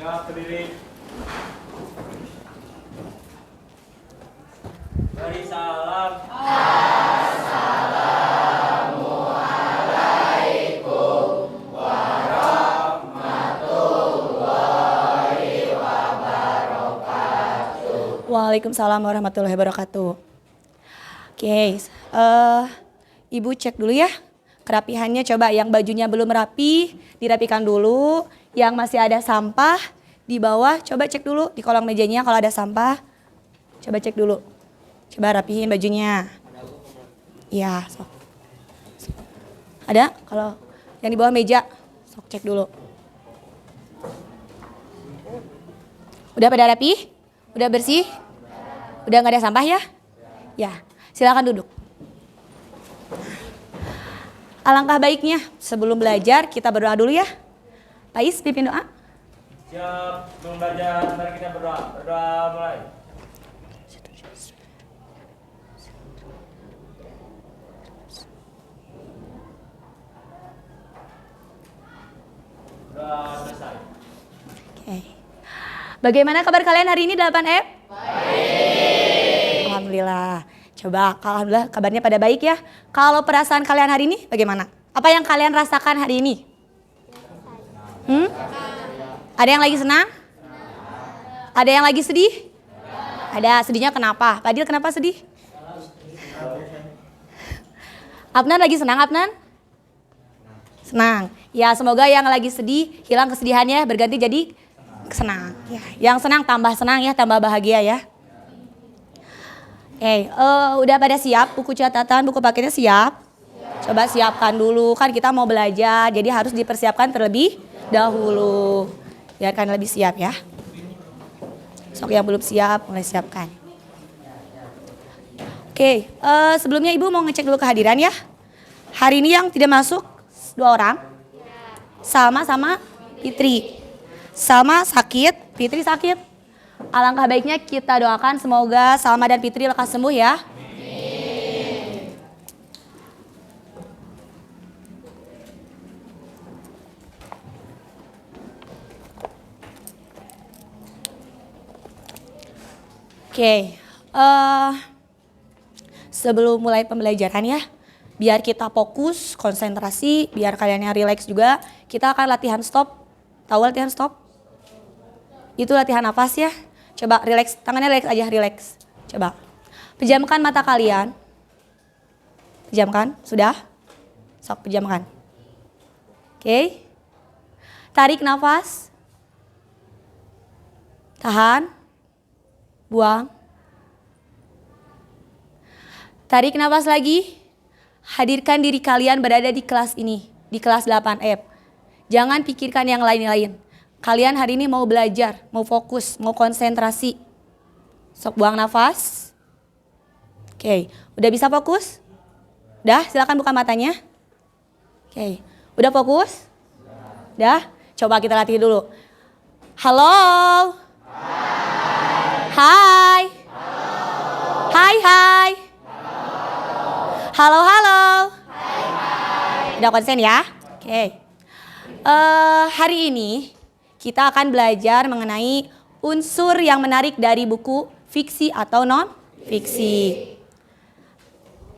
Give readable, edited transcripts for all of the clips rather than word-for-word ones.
Siap berdiri. Beri salam. Waalaikumsalam warahmatullahi wabarakatuh. Oke, Ibu cek dulu ya kerapihannya. Coba yang bajunya belum rapi dirapikan dulu. Yang masih ada sampah di bawah coba cek dulu di kolong mejanya kalau ada sampah. Coba cek dulu. Coba rapihin bajunya. Iya, sok. Ada? Kalau yang di bawah meja, sok cek dulu. Udah pada rapi? Udah bersih? Udah nggak ada sampah ya? Ya, silakan duduk. Alangkah baiknya sebelum belajar kita berdoa dulu ya. Pais, pimpin doa. Siap, sebelum belajar, mari kita berdoa. Berdoa mulai. Berdoa selesai. Oke. Bagaimana kabar kalian hari ini 8F? Baik. Alhamdulillah. Coba, alhamdulillah kabarnya pada baik ya. Kalau perasaan kalian hari ini bagaimana? Apa yang kalian rasakan hari ini? Ada yang lagi senang? Ada yang lagi sedih? Ada. Sedihnya kenapa? Fadil kenapa sedih? Abnan lagi senang, Abnan? Senang. Ya, semoga yang lagi sedih hilang kesedihannya, berganti jadi senang. Ya, yang senang tambah senang ya, tambah bahagia ya. Udah pada siap? Buku catatan, buku paketnya siap? Coba siapkan dulu, kan kita mau belajar, jadi harus dipersiapkan terlebih dahulu. Biarkan lebih siap ya. Sok yang belum siap, mulai siapkan. Oke, sebelumnya Ibu mau ngecek dulu kehadiran ya. Hari ini yang tidak masuk 2 orang. Salma sama Fitri. Salma sakit, Fitri sakit. Alangkah baiknya kita doakan semoga Salma dan Fitri lekas sembuh ya. Amin. Oke, sebelum mulai pembelajaran ya, biar kita fokus, konsentrasi, biar kalian yang rileks juga, kita akan latihan stop. Tahu latihan stop? Itu latihan nafas ya. Coba rileks, tangannya rileks aja, rileks. Coba. Pejamkan mata kalian. Pejamkan, sudah? Sok pejamkan. Oke. Tarik nafas. Tahan. Buang. Tarik nafas lagi. Hadirkan diri kalian berada di kelas ini, di kelas 8F. Jangan pikirkan yang lain-lain. Kalian hari ini mau belajar, mau fokus, mau konsentrasi. Sok buang nafas. Oke, udah bisa fokus? Udah, silakan buka matanya. Oke, udah fokus? Udah, coba kita latih dulu. Halo. Hai. Hai, hai. Halo, halo. Udah konsen ya? Oke. Hari ini kita akan belajar mengenai unsur yang menarik dari buku fiksi atau non-fiksi.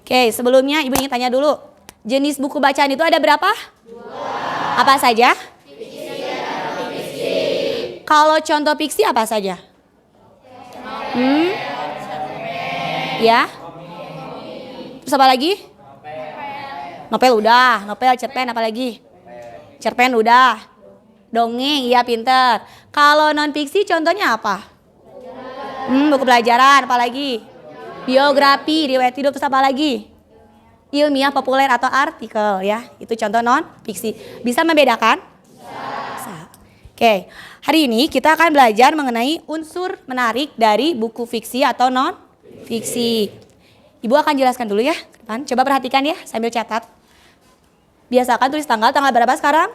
Oke, sebelumnya Ibu ingin tanya dulu. Jenis buku bacaan itu ada berapa? 2. Apa saja? Fiksi dan non-fiksi. Kalau contoh fiksi apa saja? Ya? Terus apa lagi? Novel udah. Novel, cerpen apa lagi? Cerpen udah. Dongeng, iya pinter. Kalau non fiksi contohnya apa? Buku pelajaran, apa lagi? Biografi, riwayat hidup, terus apa lagi? Ilmiah, populer atau artikel ya. Itu contoh non fiksi. Bisa membedakan? Bisa. Oke, hari ini kita akan belajar mengenai unsur menarik dari buku fiksi atau non fiksi. Ibu akan jelaskan dulu ya. Coba perhatikan ya sambil catat. Biasakan tulis tanggal berapa sekarang?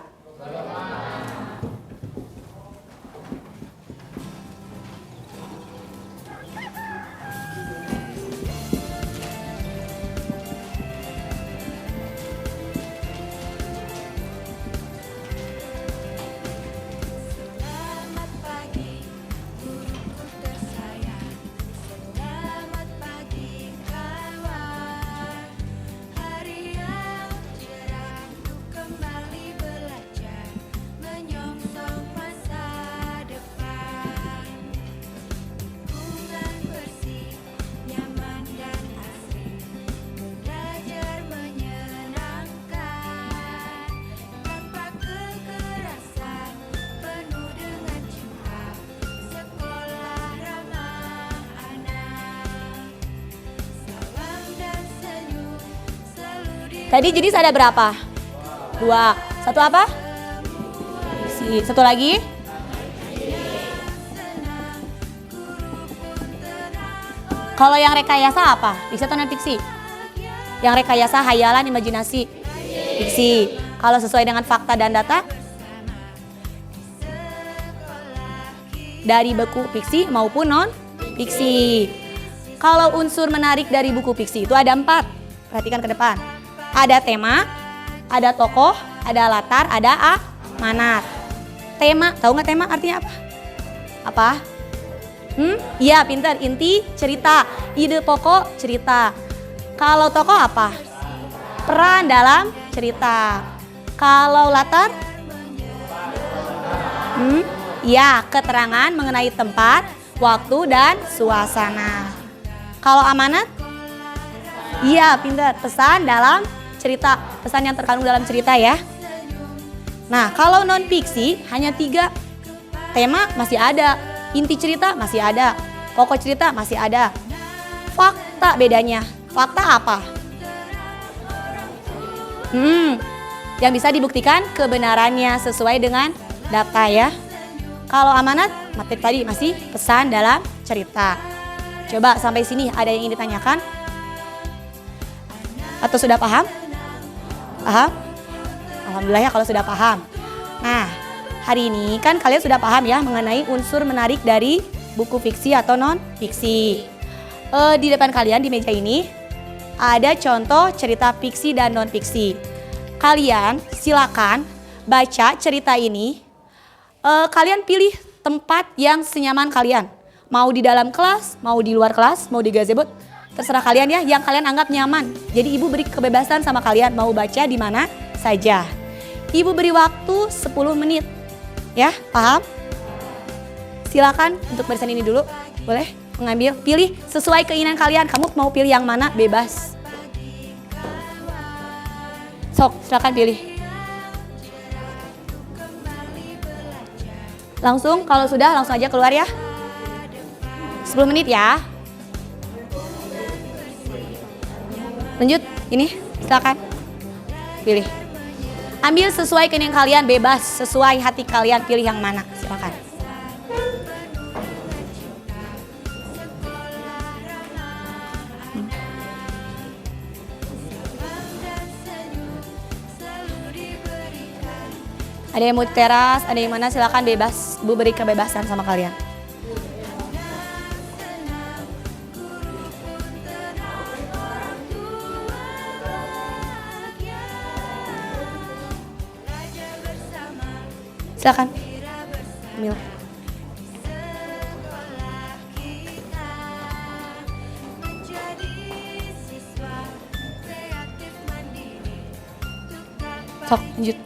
Tadi jenis ada berapa? 2. Satu apa? Satu lagi? Kalau yang rekayasa apa? Fiksi atau non fiksi? Yang rekayasa hayalan, imajinasi. Fiksi. Kalau sesuai dengan fakta dan data? Dari buku fiksi maupun non fiksi. Kalau unsur menarik dari buku fiksi itu ada 4. Perhatikan ke depan. Ada tema, ada tokoh, ada latar, ada amanat. Tema, tahu nggak tema artinya apa? Apa? Iya, pintar. Inti cerita, ide pokok cerita. Kalau tokoh apa? Peran dalam cerita. Kalau latar? Ya, keterangan mengenai tempat, waktu, dan suasana. Kalau amanat? Iya, pintar. Pesan dalam cerita. Pesan yang terkandung dalam cerita ya. Nah, kalau non fiksi hanya 3. Tema masih ada, inti cerita masih ada, pokok cerita masih ada. Fakta bedanya. Fakta apa? Yang bisa dibuktikan kebenarannya sesuai dengan data ya. Kalau amanat, materi tadi masih pesan dalam cerita. Coba sampai sini ada yang ingin ditanyakan? Atau sudah paham? Paham? Alhamdulillah ya kalau sudah paham. Nah, hari ini kan kalian sudah paham ya mengenai unsur menarik dari buku fiksi atau non fiksi. Di depan kalian di meja ini ada contoh cerita fiksi dan non fiksi. Kalian silakan baca cerita ini. Kalian pilih tempat yang senyaman kalian. Mau di dalam kelas, mau di luar kelas, mau di gazebo, terserah kalian ya, yang kalian anggap nyaman. Jadi ibu beri kebebasan sama kalian mau baca di mana saja. Ibu beri waktu 10 menit. Ya, paham? Silakan untuk barisan ini dulu. Boleh mengambil, pilih sesuai keinginan kalian. Kamu mau pilih yang mana? Bebas. Sok, silakan pilih. Langsung, kalau sudah langsung aja keluar ya. 10 menit ya. Lanjut, ini silakan pilih. Ambil sesuai keinginan kalian, bebas, sesuai hati kalian, pilih yang mana, silakan. Ada yang mau di teras, ada yang mana, silakan bebas. Bu beri kebebasan sama kalian. Silakan. Ambil. Sok, lanjut.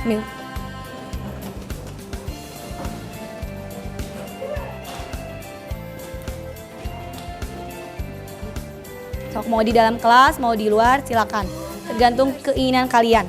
Ambil. Sok, mau di dalam kelas, mau di luar, silakan. Tergantung keinginan kalian.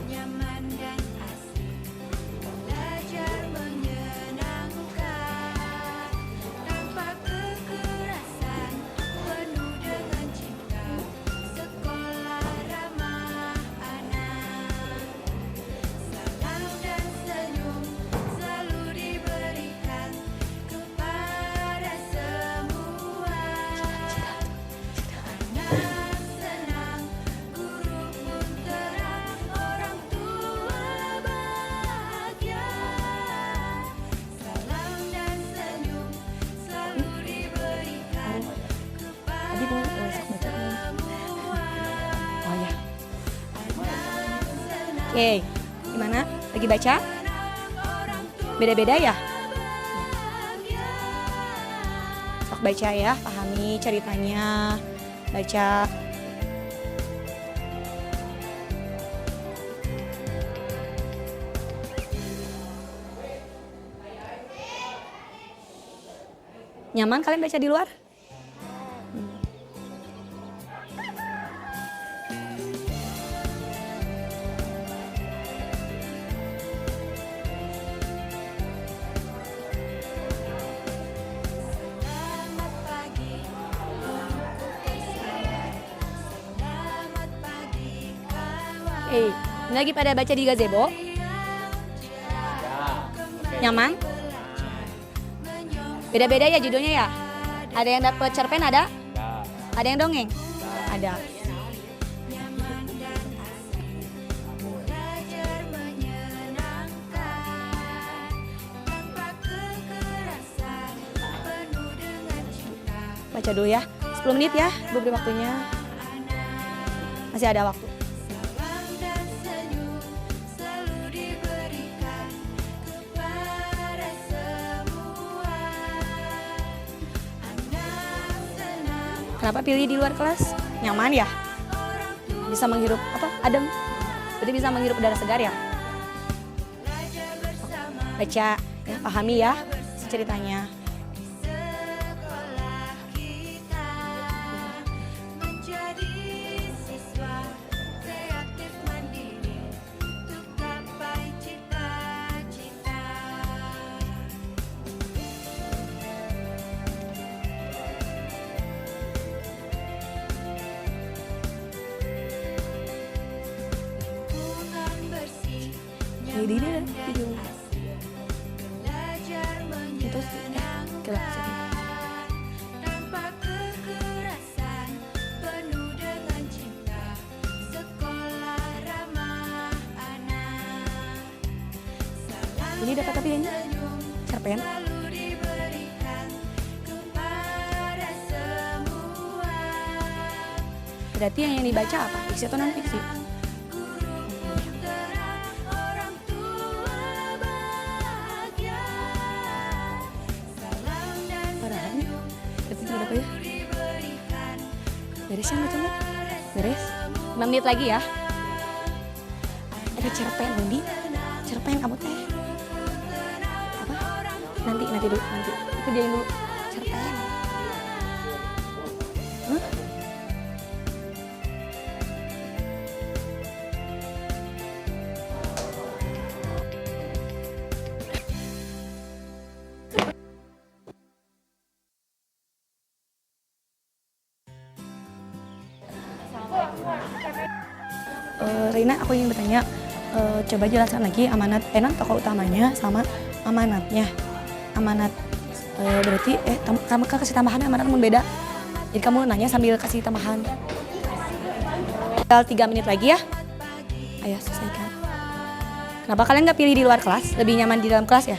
Oke, gimana? Lagi baca? Beda-beda ya? Sok baca ya, pahami ceritanya. Baca. Nyaman kalian baca di luar? Oke, ini lagi pada baca di gazebo. Ya. Oke. Nyaman? Beda-beda ya judulnya ya? Ada yang dapat cerpen ada? Ya. Ada yang dongeng? Ada. Baca dulu ya. 10 menit ya, gue beri waktunya. Masih ada waktu. Kenapa pilih di luar kelas? Nyaman ya? Bisa menghirup apa? Adem. Berarti bisa menghirup udara segar ya? Baca, ya, pahami ya ceritanya. Ini video. Itu kelak sih. Ini dapat tapi ini cerpen. Berarti yang dibaca apa? Fiksi atau non fiksi? Berapa ya? Beres ya bacanya? Beres? 5 menit lagi ya. Ada cerpen Wendy. Cerpen kamu teh. Apa? Nanti dulu, nanti. Kerjain dulu. Cerpen. Hah? Rina, aku ingin bertanya, coba jelaskan lagi amanat tokoh utamanya sama amanatnya. Amanat berarti kamu kasih tambahan amanat beda. Jadi kamu nanya sambil kasih tambahan. Tinggal 3 menit lagi ya. Ayo selesaikan. Kenapa kalian nggak pilih di luar kelas? Lebih nyaman di dalam kelas ya?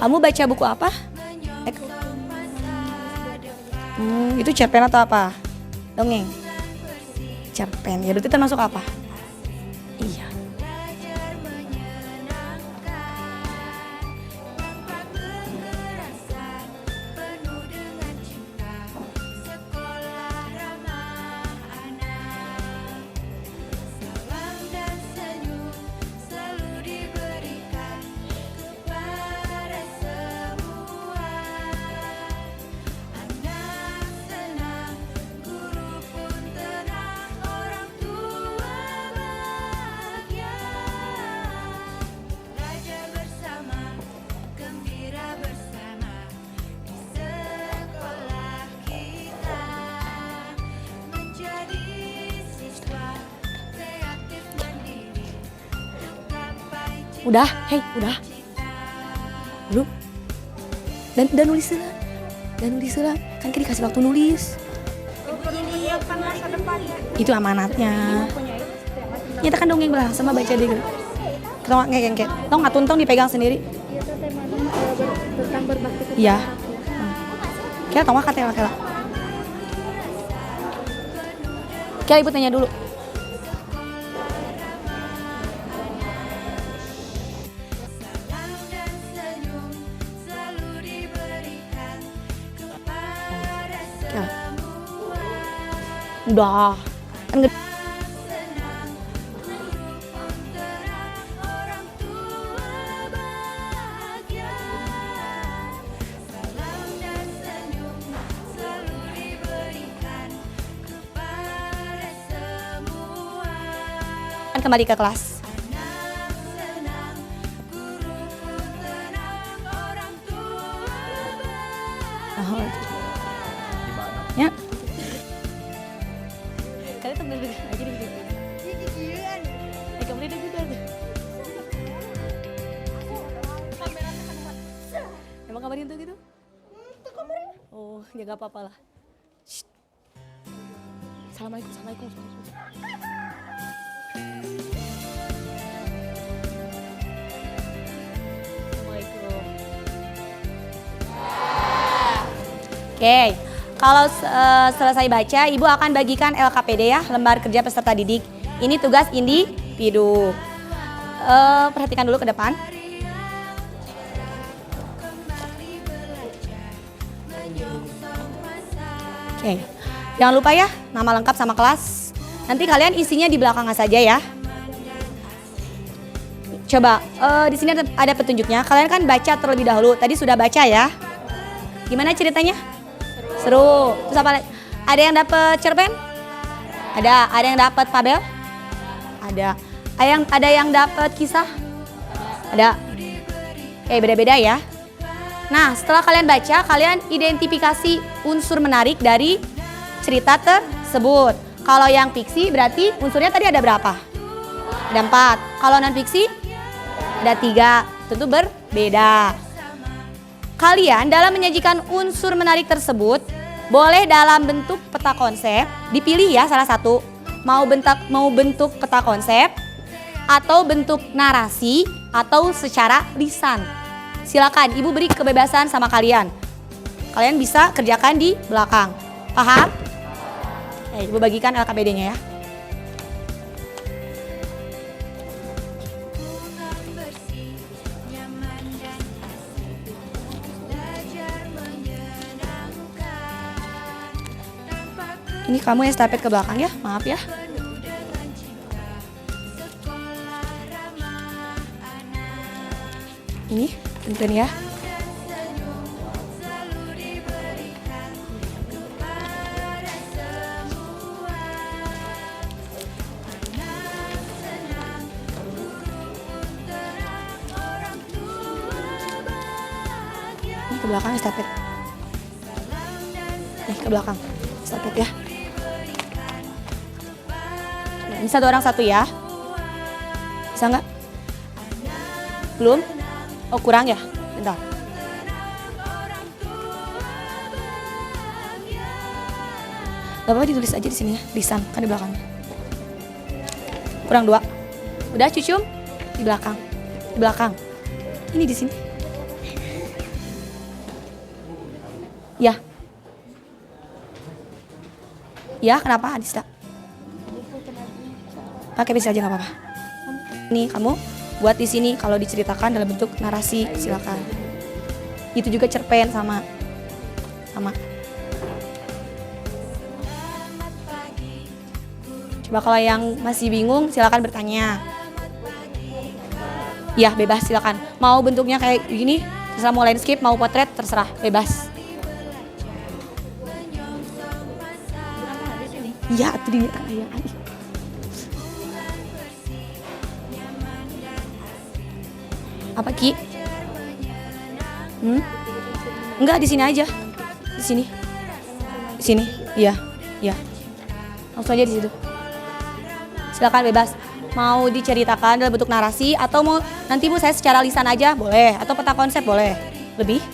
Kamu baca buku apa? Itu cerpen atau apa? Dongeng? Cerpen, ya berarti termasuk apa? Iya. Udah, hei, udah. Belum. Dan nulis lah. Kan kita dikasih waktu nulis. Menyiapkan masa depannya. Itu amanatnya. Nyatakan dongeng belah sama baca deh. Tong ngek. Tong ngatun tong dipegang sendiri. Itu temanya tentang berbakti kepada Iya. rakyat. Kira tong kata kela. Kira ibu tanya dulu. Ya. Udah. Kan gede. Kan kembali ke kelas. Oh, ya. Kalian temen aja di video. kabarin tuh gitu? Oh, ya gak apa-apa lah. Shh. Assalamualaikum, assalamualaikum, assalamualaikum. Assalamualaikum. Oke, kalau selesai baca, Ibu akan bagikan LKPD ya, lembar kerja peserta didik. Ini tugas individu. Perhatikan dulu ke depan. Oke, jangan lupa ya, nama lengkap sama kelas. Nanti kalian isinya di belakang saja ya. Coba, di sini ada petunjuknya. Kalian kan baca terlebih dahulu. Tadi sudah baca ya. Gimana ceritanya? Seru. Terus apa lagi? Ada yang dapat cerpen? Ada. Ada yang dapat fabel? Ada. Ada yang dapat kisah? Ada. Oke, beda-beda ya. Nah, setelah kalian baca, kalian identifikasi unsur menarik dari cerita tersebut. Kalau yang fiksi berarti unsurnya tadi ada berapa? Ada 4. Kalau non fiksi ada 3. Tentu berbeda. Kalian dalam menyajikan unsur menarik tersebut boleh dalam bentuk peta konsep, dipilih ya salah satu. Mau bentuk peta konsep atau bentuk narasi atau secara lisan. Silakan, Ibu beri kebebasan sama kalian. Kalian bisa kerjakan di belakang. Paham? Ibu bagikan LKPD-nya ya. Ini kamu yang stepet ke belakang ya, maaf ya. Ini, punten ya. Ini ke belakang estafet. Nih ke belakang estafet ya. Nah, ini satu orang satu ya. Bisa nggak? Belum? Oh kurang ya? Bentar. Gak apa-apa ditulis aja di sini ya, lisan kan di belakangnya. Kurang 2. Udah cucum? Di belakang. Di belakang. Ini di sini. Ya. Ya, kenapa Adista? Pakai bisa aja nggak apa-apa. Nih kamu buat di sini kalau diceritakan dalam bentuk narasi silakan. Itu juga cerpen sama. Coba kalau yang masih bingung silakan bertanya. Ya bebas silakan. Mau bentuknya kayak gini, terserah mau landscape, mau potret, terserah bebas. Ya itu dia kayak. Apa Ki? Enggak di sini aja. Di sini. Di sini. Iya. Iya. Langsung aja di situ. Silakan bebas. Mau diceritakan dalam bentuk narasi atau mau nanti Bu saya secara lisan aja boleh atau peta konsep boleh. Lebih?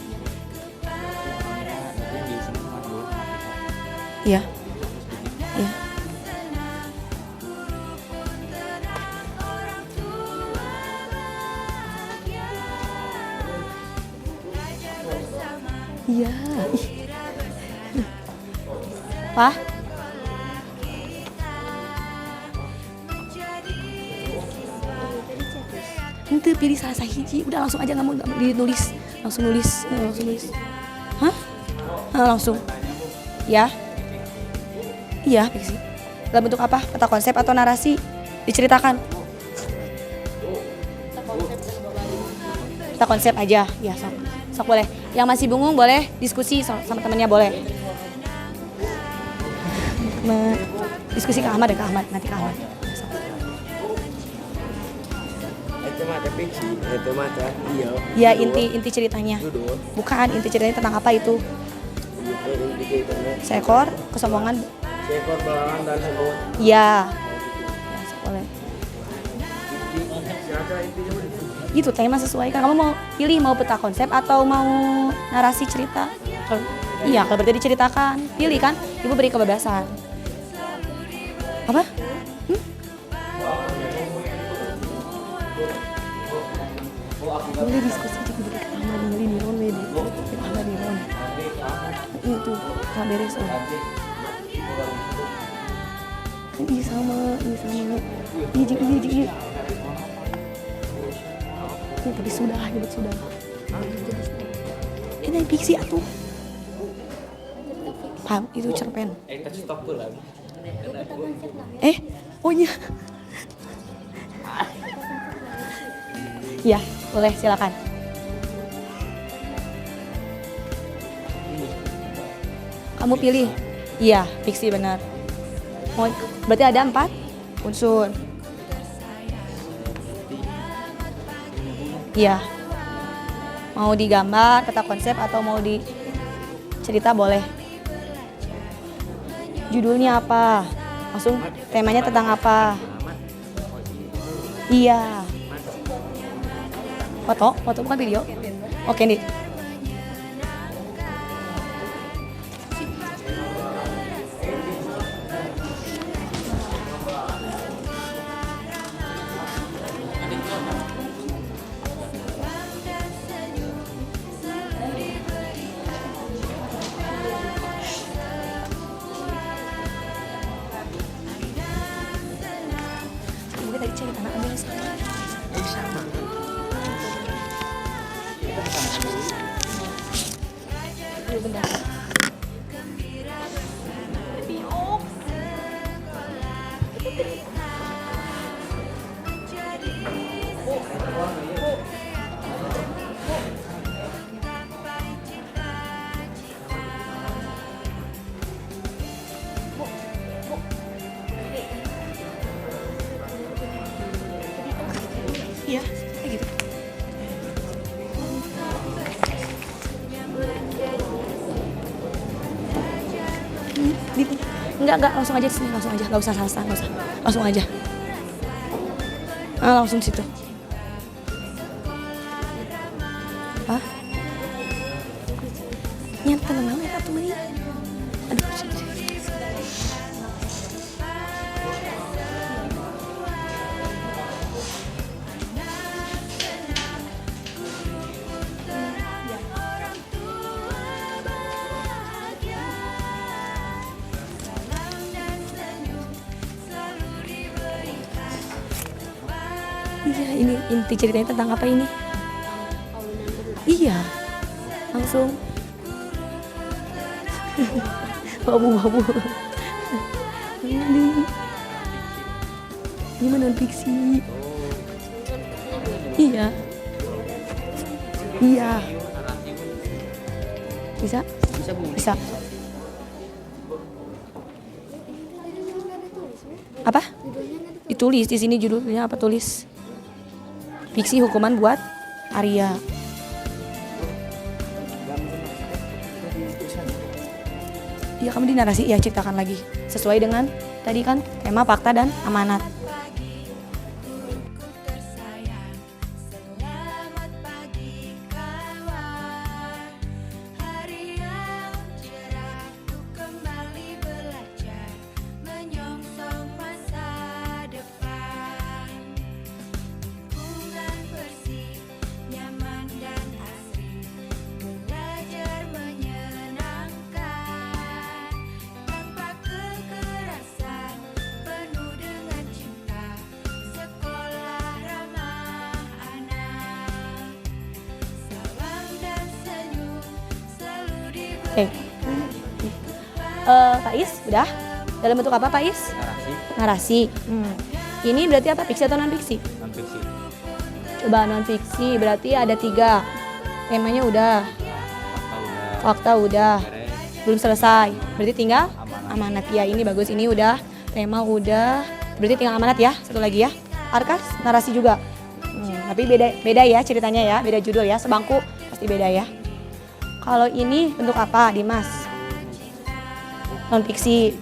Iya. Iya. Iya. Pak? Ente pilih salah sahiji, udah langsung aja nggak mau ditulis, langsung nulis. Hah? Langsung. Ya. Iya, fiksi. Dalam bentuk apa? Peta konsep atau narasi? Diceritakan. Peta konsep aja, ya sok boleh. Yang masih bingung boleh diskusi sama temannya boleh. Diskusi ke Ahmad ya, nanti ke Ahmad. Itu mata fiksi, itu mata iya. Ya inti ceritanya. Bukan inti ceritanya tentang apa itu? Seekor kesombongan. Seekor belalang dan semut. Iya. Ya, boleh. Itu tema sesuaikan. Kamu mau pilih mau peta konsep atau mau narasi cerita? Iya, kalau berarti diceritakan. Pilih kan? Ibu beri kebebasan. Apa? Boleh diskusi di duduk Ahmad Mali Niron Wedi. Ahmad Niron. Itu tak beres oh. Ini sama. Ini. Tapi sudah, nyebut sudah. Ini fiksi atuh. Paham, itu cerpen. Kita stop tuh lagi. Oh iya. Ya, boleh silakan. Kamu pilih. Iya, fiksi benar. Mau, berarti ada 4 unsur. Iya. Mau digambar, peta konsep atau mau di cerita boleh. Judulnya apa? Langsung temanya tentang apa? Iya. Foto bukan video. Oke nih. Gue tadi cerita anak ambil sama. Bentar. Iya, kayak gitu. Enggak, langsung aja sini, langsung aja, nggak usah salsa, nggak usah, langsung aja. Langsung situ. Hah? Yang tenang banget atau ini? Aduh, iya, ini inti ceritanya tentang apa ini? Iya, langsung. Babu. Ini mana fiksi? Iya. Bisa. Apa? Ditulis di sini judulnya apa tulis? Fiksi hukuman buat Arya. Iya, kamu di narasi, ya ceritakan lagi sesuai dengan tadi kan tema fakta dan amanat. Pais, udah? Dalam bentuk apa Pais? Narasi. Ini berarti apa? Fiksi atau non-fiksi? Non-fiksi. Coba non-fiksi, berarti ada 3. Temanya udah. Fakta udah. Belum selesai. Berarti tinggal amanat. Ya, ini bagus. Ini udah. Tema udah. Berarti tinggal amanat ya. Satu lagi ya. Arkas, narasi juga. Tapi beda ya ceritanya ya. Beda judul ya. Sebangku pasti beda ya. Kalau ini bentuk apa, Dimas? Non-fiksi.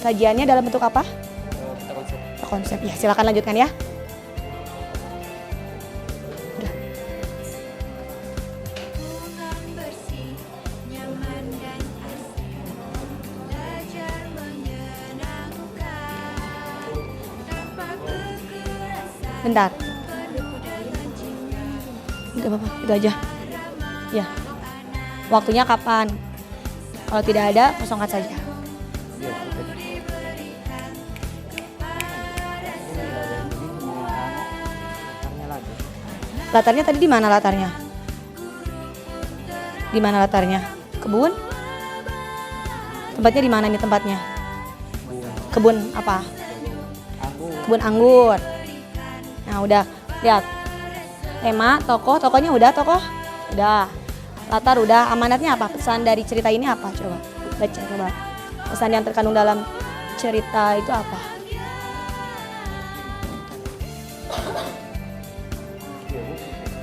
Sajiannya dalam bentuk apa? Kita konsep. Konsep. Ya, silakan lanjutkan ya. Bentar. Gak apa-apa, itu aja. Ya. Waktunya kapan? Kalau tidak ada, kosongkan saja. Latarnya tadi di mana latarnya? Di mana latarnya? Kebun? Tempatnya di mana nih tempatnya? Kebun apa? Kebun anggur. Nah, udah lihat. Tema, tokohnya udah, udah. Latar udah. Amanatnya apa? Pesan dari cerita ini apa? Coba baca coba. Pesan yang terkandung dalam cerita itu apa?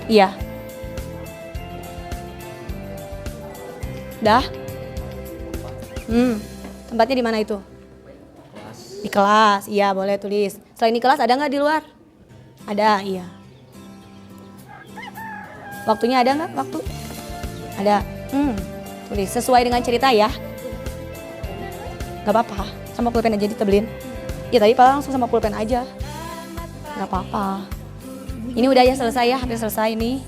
Iya. Dah? Tempatnya di mana itu? Di kelas. Iya, boleh tulis. Selain di kelas ada nggak di luar? Ada, iya. Waktunya ada nggak? Waktu? Ada. Tulis sesuai dengan cerita ya. Gak apa-apa. Sama pulpen aja ditebelin. Ya tadi langsung sama pulpen aja. Gak apa-apa. Ini udah ya selesai ya, hampir selesai nih.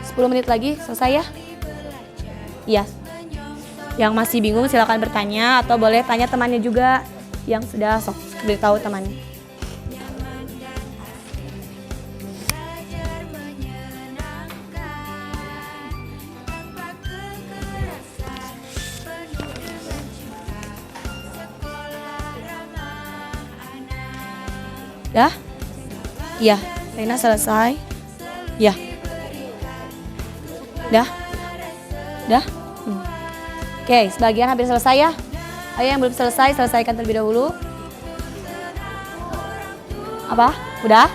Sepuluh menit lagi selesai ya. Iya. Yang masih bingung silakan bertanya atau boleh tanya temannya juga yang sudah sok beritahu temannya. Dah? Iya, Reina selesai. Ya. Dah? Dah? Oke, sebagian hampir selesai ya. Ayo yang belum selesai, selesaikan terlebih dahulu. Apa? Udah?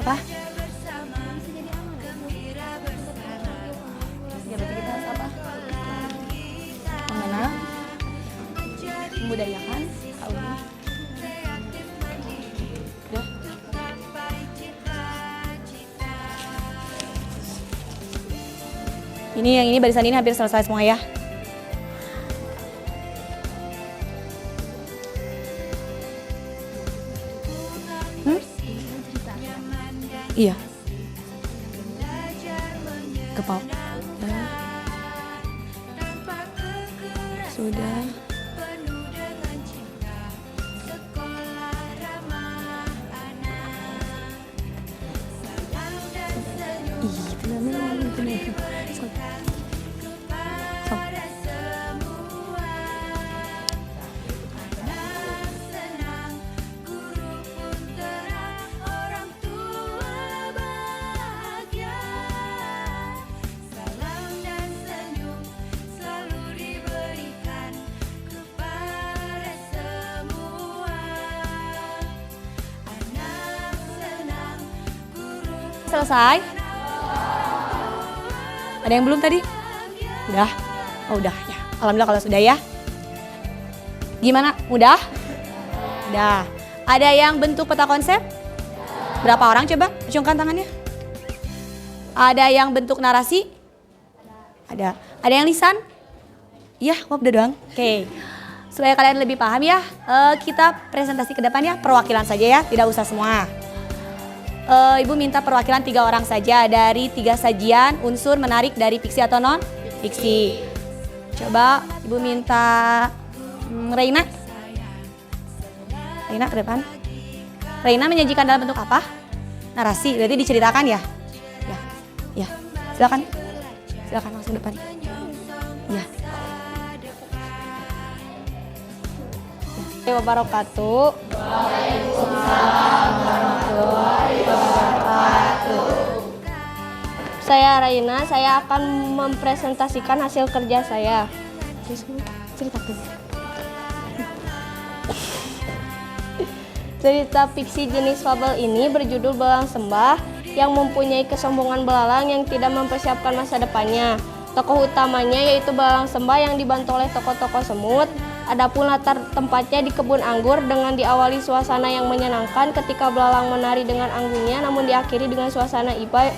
Apa? Ya berarti kita harus apa? Mana? Membudayakan. Ini yang ini barisan ini hampir selesai semua ya. Iya. Kepau. Sudah. Itu namanya. Selesai? Ada yang belum tadi? Udah? Oh udah ya. Alhamdulillah kalau sudah ya. Gimana? Udah? Udah. Ada yang bentuk peta konsep? Berapa orang coba? Acungkan tangannya. Ada yang bentuk narasi? Ada. Ada yang lisan? Iya, kok udah doang. Oke. Supaya kalian lebih paham ya, kita presentasi ke depan ya. Perwakilan saja ya, tidak usah semua. Ibu minta perwakilan 3 orang saja dari 3 sajian unsur menarik dari fiksi atau non fiksi. Coba Ibu minta Reina. Reina ke depan. Reina menyajikan dalam bentuk apa? Narasi, berarti diceritakan ya? Ya, ya. Silakan. Silakan langsung depan. Ya. Wabarakatuh. Saya Raina, saya akan mempresentasikan hasil kerja saya. Ceritakan. Cerita fiksi jenis fabel ini berjudul Belalang Sembah yang mempunyai kesombongan belalang yang tidak mempersiapkan masa depannya. Tokoh utamanya yaitu Belalang Sembah yang dibantu oleh tokoh-tokoh semut. Adapun latar tempatnya di kebun anggur dengan diawali suasana yang menyenangkan ketika belalang menari dengan anggungnya, namun diakhiri dengan suasana iba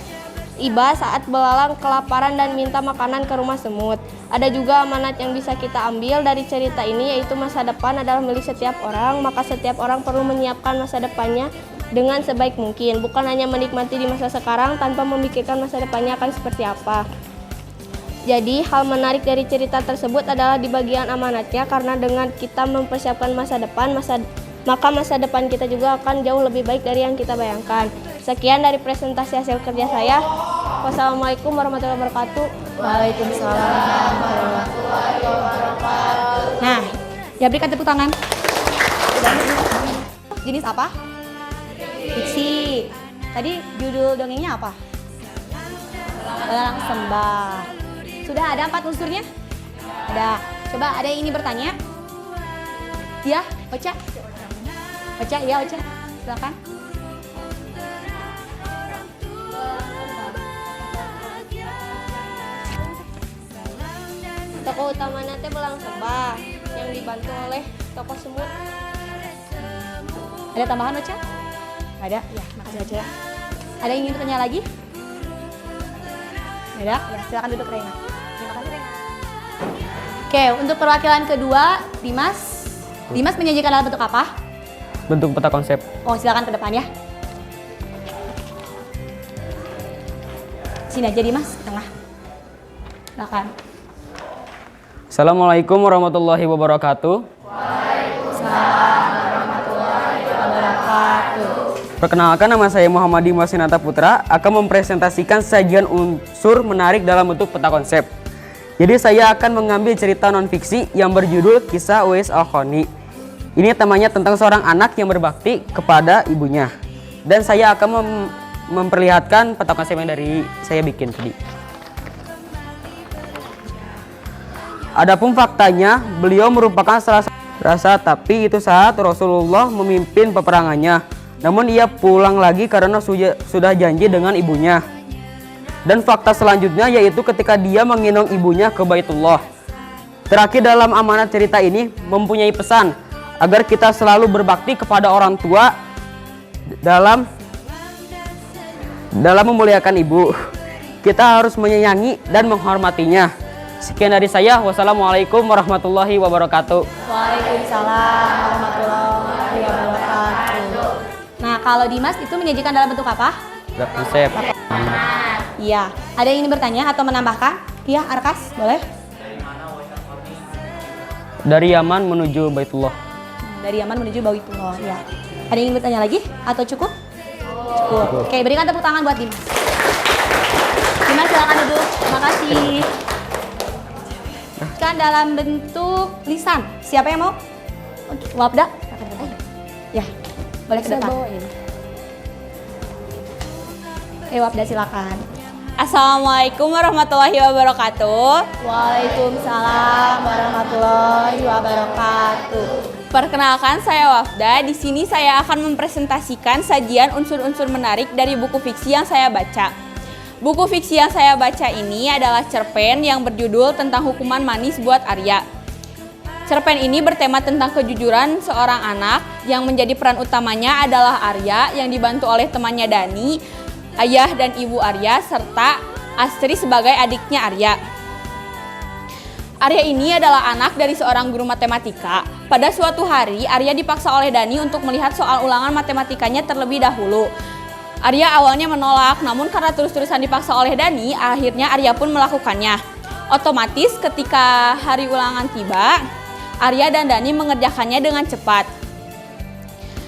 tiba saat belalang kelaparan dan minta makanan ke rumah semut. Ada juga amanat yang bisa kita ambil dari cerita ini, yaitu masa depan adalah milik setiap orang, maka setiap orang perlu menyiapkan masa depannya dengan sebaik mungkin, bukan hanya menikmati di masa sekarang tanpa memikirkan masa depannya akan seperti apa. Jadi hal menarik dari cerita tersebut adalah di bagian amanatnya, karena dengan kita mempersiapkan masa depan, maka masa depan kita juga akan jauh lebih baik dari yang kita bayangkan. Sekian dari presentasi hasil kerja saya. Wassalamualaikum warahmatullahi wabarakatuh. Waalaikumsalam warahmatullahi wabarakatuh. Nah, ya berikan tepuk tangan. Jenis apa? Fiksi. Tadi judul dongengnya apa? Belalang Sembah. Sudah ada 4 unsurnya? Ada. Coba ada yang ini bertanya? Ya, Ocha. Ocha, ya Ocha. Silakan. Tokoh utamanya teh Belalang Sembah yang dibantu oleh tokoh semut. Ada tambahan Ocha? Ada? Ya, makasih Ocha. Ada yang ingin bertanya lagi? Ada? Ya, silakan duduk Reina. Terima kasih Reina. Oke, untuk perwakilan kedua, Dimas. Dimas menyajikan dalam bentuk apa? Bentuk peta konsep. Oh, silakan ke depan ya. Sini aja Dimas, tengah. Silakan. Assalamualaikum warahmatullahi wabarakatuh. Waalaikumsalam warahmatullahi wabarakatuh. Perkenalkan, nama saya Muhammad Dimas Sinata Putra, akan mempresentasikan sajian unsur menarik dalam bentuk peta konsep. Jadi saya akan mengambil cerita non-fiksi yang berjudul Kisah Uwais Al-Qarni. Ini temanya tentang seorang anak yang berbakti kepada ibunya. Dan saya akan memperlihatkan peta konsep yang dari saya bikin tadi. Adapun faktanya, beliau merupakan salah satu rasa, tapi itu saat Rasulullah memimpin peperangannya. Namun ia pulang lagi karena sudah janji dengan ibunya. Dan fakta selanjutnya yaitu ketika dia menggendong ibunya ke Baitullah. Terakhir dalam amanat cerita ini mempunyai pesan agar kita selalu berbakti kepada orang tua dalam memuliakan ibu. Kita harus menyayangi dan menghormatinya. Sekian dari saya. Wassalamualaikum warahmatullahi wabarakatuh. Waalaikumsalam warahmatullahi wabarakatuh. Nah, kalau Dimas itu menyajikan dalam bentuk apa? Konsep. Iya. Ada yang ingin bertanya atau menambahkan? Iya, Arkas, boleh? Dari Yaman menuju Baitullah. Dari Yaman menuju Baitullah, ya. Ada yang ingin bertanya lagi atau cukup? Cukup. Oke, berikan tepuk tangan buat Dimas. Dimas silakan duduk. Terima kasih. Kan dalam bentuk lisan. Siapa yang mau? Wabda? Ya, boleh ke depan. Wabda silakan. Assalamualaikum warahmatullahi wabarakatuh. Waalaikumsalam warahmatullahi wabarakatuh. Perkenalkan, saya Wafda. Di sini saya akan mempresentasikan sajian unsur-unsur menarik dari buku fiksi yang saya baca. Buku fiksi yang saya baca ini adalah cerpen yang berjudul tentang hukuman manis buat Arya. Cerpen ini bertema tentang kejujuran seorang anak yang menjadi peran utamanya adalah Arya yang dibantu oleh temannya Dani, ayah dan ibu Arya, serta Astri sebagai adiknya Arya. Arya ini adalah anak dari seorang guru matematika. Pada suatu hari, Arya dipaksa oleh Dani untuk melihat soal ulangan matematikanya terlebih dahulu. Arya awalnya menolak, namun karena terus-terusan dipaksa oleh Dani, akhirnya Arya pun melakukannya. Otomatis ketika hari ulangan tiba, Arya dan Dani mengerjakannya dengan cepat.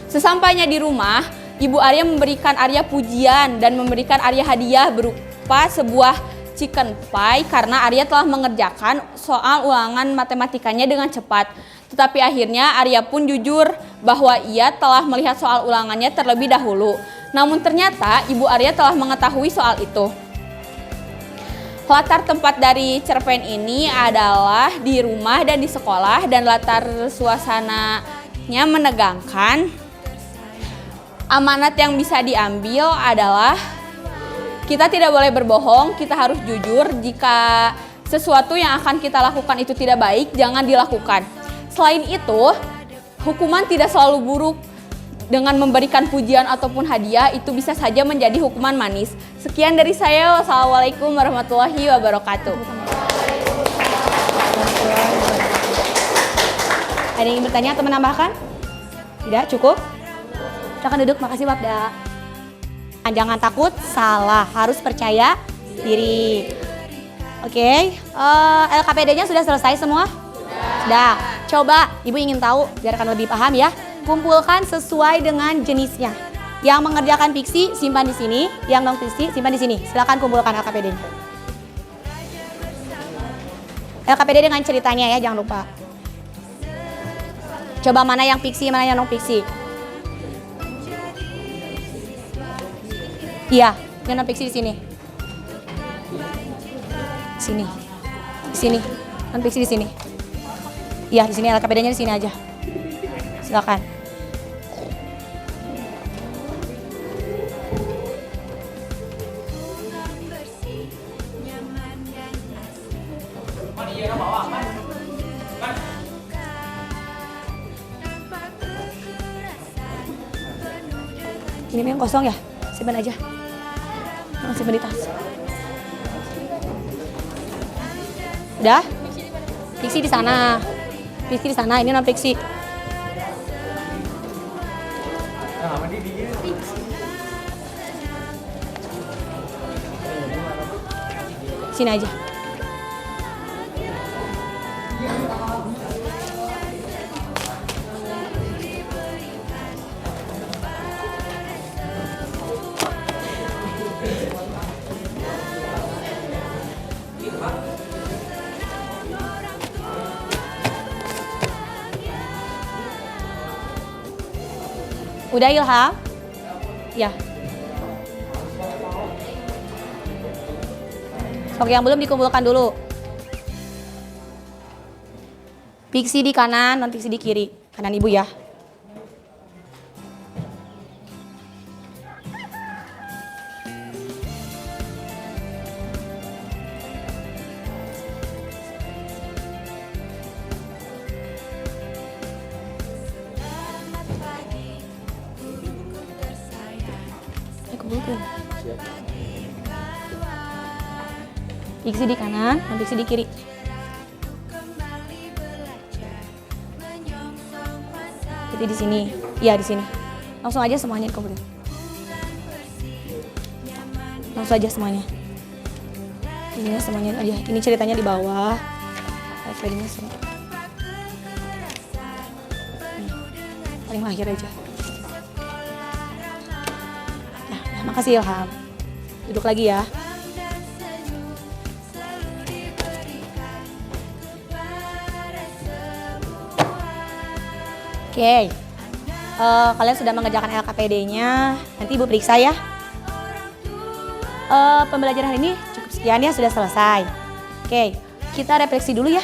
Sesampainya di rumah, Ibu Arya memberikan Arya pujian dan memberikan Arya hadiah berupa sebuah chicken pie karena Arya telah mengerjakan soal ulangan matematikanya dengan cepat. Tetapi akhirnya Arya pun jujur bahwa ia telah melihat soal ulangannya terlebih dahulu. Namun ternyata Ibu Arya telah mengetahui soal itu. Latar tempat dari cerpen ini adalah di rumah dan di sekolah, dan latar suasananya menegangkan. Amanat yang bisa diambil adalah kita tidak boleh berbohong, kita harus jujur. Jika sesuatu yang akan kita lakukan itu tidak baik, jangan dilakukan. Selain itu, hukuman tidak selalu buruk. dengan memberikan pujian ataupun hadiah itu bisa saja menjadi hukuman manis. Sekian dari saya. Wassalamualaikum warahmatullahi wabarakatuh. Ada yang ingin bertanya atau menambahkan? Tidak, cukup? Silakan duduk, makasih Wafda. Jangan takut, salah, harus percaya diri. Oke, LKPD-nya sudah selesai semua? Sudah. Coba, Ibu ingin tahu, biar akan lebih paham ya. Kumpulkan sesuai dengan jenisnya. Yang mengerjakan fiksi, simpan di sini. Yang non fiksi, simpan di sini. Silakan kumpulkan LKPD-nya. LKPD dengan ceritanya ya, jangan lupa. Coba mana yang fiksi, mana yang non fiksi. Iya, yang non fiksi di sini. Sini. Di sini. Non fiksi di sini. Iya, di sini LKPD-nya di sini aja. Silakan. Ini yang kosong ya? Simpan aja. Simpan di tas. Udah? Fiksi di sana. Fiksi di sana, ini non fiksi. Sini aja. Udah Ilham? Ya. Oke, yang belum dikumpulkan dulu. Fiksi di kanan, non fiksi di kiri. Kanan Ibu ya. Fiksi di kanan, non fiksi di kiri. Jadi di sini, iya di sini. Langsung aja semuanya dikumpulin. Langsung aja semuanya. Ini semuanya aja. Ini ceritanya di bawah. Filenya semua. Paling akhir aja. Nah, makasih Ilham. Duduk lagi ya. Oke, kalian sudah mengerjakan LKPD-nya, nanti Ibu periksa ya. Pembelajaran hari ini cukup sekian ya, sudah selesai. Oke, kita refleksi dulu ya.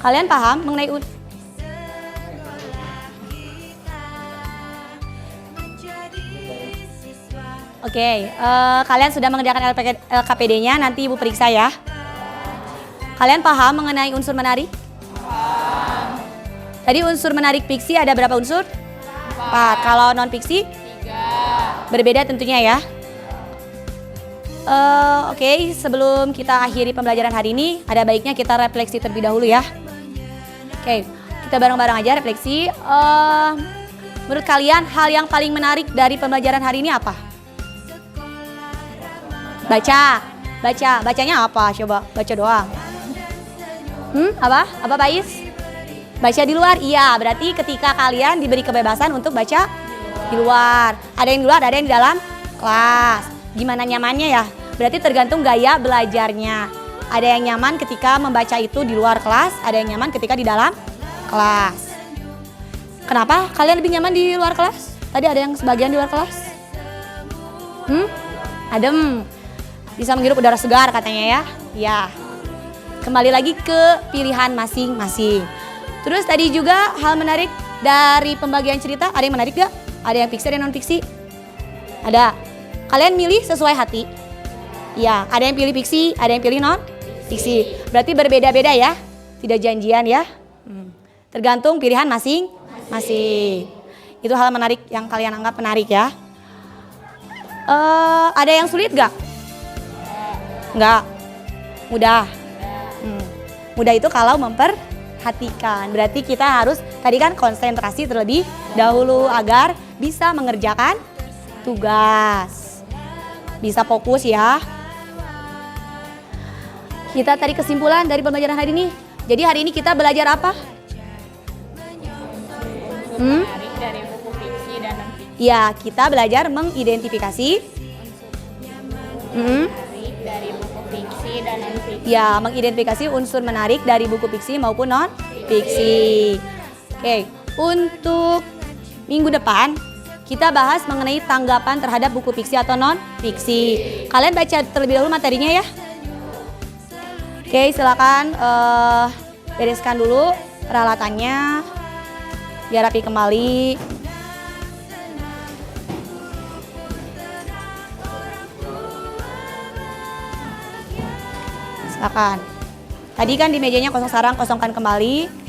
Kalian paham mengenai Oke, kalian sudah mengerjakan LKPD-nya, nanti Ibu periksa ya. Kalian paham mengenai unsur menarik? Tadi unsur menarik fiksi ada berapa unsur? 4. Kalau non fiksi? 3. Berbeda tentunya ya. Oke, sebelum kita akhiri pembelajaran hari ini, ada baiknya kita refleksi terlebih dahulu ya. Oke, kita bareng-bareng aja refleksi. Menurut kalian hal yang paling menarik dari pembelajaran hari ini apa? Bacanya apa? Coba baca doang. Apa Bais? Baca di luar, iya. Berarti ketika kalian diberi kebebasan untuk baca di luar. Ada yang di luar, ada yang di dalam kelas. Gimana nyamannya ya? Berarti tergantung gaya belajarnya. Ada yang nyaman ketika membaca itu di luar kelas, ada yang nyaman ketika di dalam kelas. Kenapa kalian lebih nyaman di luar kelas? Tadi ada yang sebagian di luar kelas. Adem. Bisa menghirup udara segar katanya ya. Ya. Kembali lagi ke pilihan masing-masing. Terus tadi juga hal menarik dari pembagian cerita, ada yang menarik gak? Ada yang fiksi, ada yang non fiksi? Ada. Kalian milih sesuai hati? Iya, ada yang pilih fiksi, ada yang pilih non fiksi. Berarti berbeda-beda ya, tidak janjian ya. Tergantung pilihan masing-masing. Itu hal menarik yang kalian anggap menarik ya. Ada yang sulit gak? Enggak. Mudah. Mudah itu kalau memperhatikan. Berarti kita harus tadi kan konsentrasi terlebih dahulu agar bisa mengerjakan tugas. Bisa fokus ya. Kita tadi kesimpulan dari pembelajaran hari ini. Jadi hari ini kita belajar apa? Menarik dari buku fiksi dan non-fiksi. Ya, kita belajar mengidentifikasi. Menarik dari buku fiksi dan non-fiksi. Ya, mengidentifikasi unsur menarik dari buku fiksi maupun non-fiksi. Oke, untuk minggu depan kita bahas mengenai tanggapan terhadap buku fiksi atau non-fiksi. Kalian baca terlebih dahulu materinya ya. Oke, silakan bereskan dulu peralatannya. Biar rapi kembali. Silakan. Tadi kan di mejanya kosong sarang, kosongkan kembali.